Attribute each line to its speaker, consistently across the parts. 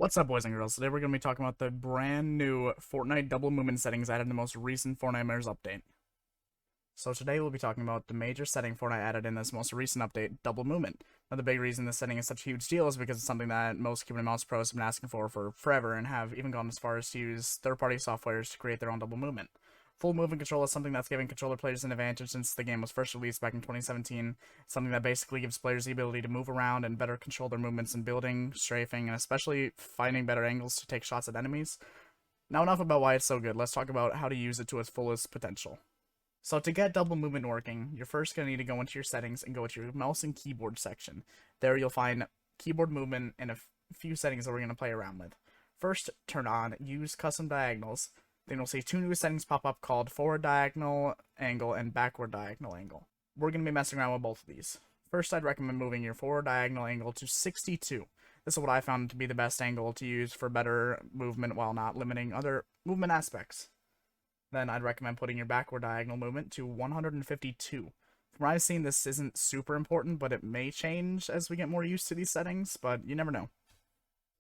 Speaker 1: What's up, boys and girls? Today we're going to be talking about the brand new Fortnite double movement settings added in the most recent Fortnite update. So today we'll be talking about the major setting Fortnite added in this most recent update, double movement. Now the big reason this setting is such a huge deal is because it's something that most keyboard and mouse pros have been asking for forever and have even gone as far as to use third-party softwares to create their own double movement. Full movement control is something that's giving controller players an advantage since the game was first released back in 2017. It's something that basically gives players the ability to move around and better control their movements in building, strafing, and especially finding better angles to take shots at enemies. Now enough about why it's so good, let's talk about how to use it to its fullest potential. So to get double movement working, you're first going to need to go into your settings and go to your mouse and keyboard section. There you'll find keyboard movement and a few settings that we're going to play around with. First, turn on Use Custom Diagonals. Then you'll see two new settings pop up called Forward Diagonal Angle and Backward Diagonal Angle. We're going to be messing around with both of these. First, I'd recommend moving your forward diagonal angle to 62. This is what I found to be the best angle to use for better movement while not limiting other movement aspects. Then I'd recommend putting your backward diagonal movement to 152. From what I've seen, this isn't super important, but it may change as we get more used to these settings, but you never know.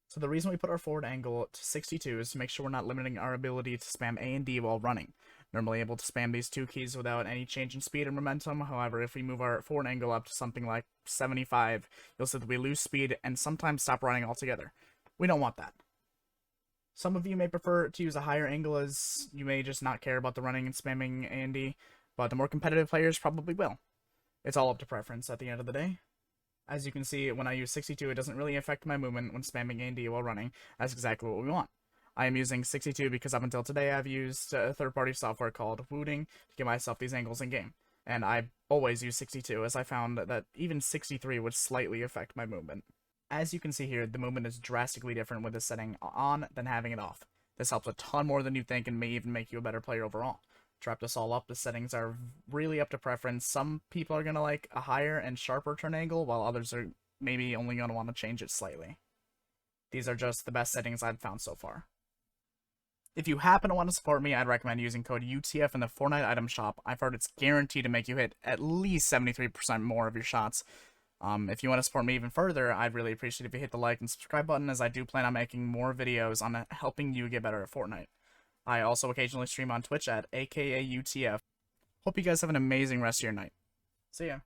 Speaker 1: So the reason we put our forward angle to 62 is to make sure we're not limiting our ability to spam A and D while running. Normally able to spam these two keys without any change in speed or momentum. However, if we move our forward angle up to something like 75, you'll see that we lose speed and sometimes stop running altogether. We don't want that. Some of you may prefer to use a higher angle as you may just not care about the running and spamming A and D, but the more competitive players probably will. It's all up to preference at the end of the day. As you can see, when I use 62, it doesn't really affect my movement when spamming A and D while running. That's exactly what we want. I am using 62 because up until today I've used a third-party software called Wooting to give myself these angles in-game. And I always use 62 as I found that even 63 would slightly affect my movement. As you can see here, the movement is drastically different with this setting on than having it off. This helps a ton more than you think and may even make you a better player overall. To wrap this all up, the settings are really up to preference. Some people are going to like a higher and sharper turn angle, while others are maybe only going to want to change it slightly. These are just the best settings I've found so far. If you happen to want to support me, I'd recommend using code UTF in the Fortnite item shop. I've heard it's guaranteed to make you hit at least 73% more of your shots. If you want to support me even further, I'd really appreciate if you hit the like and subscribe button, as I do plan on making more videos on helping you get better at Fortnite. I also occasionally stream on Twitch at AKA UTF. Hope you guys have an amazing rest of your night. See ya.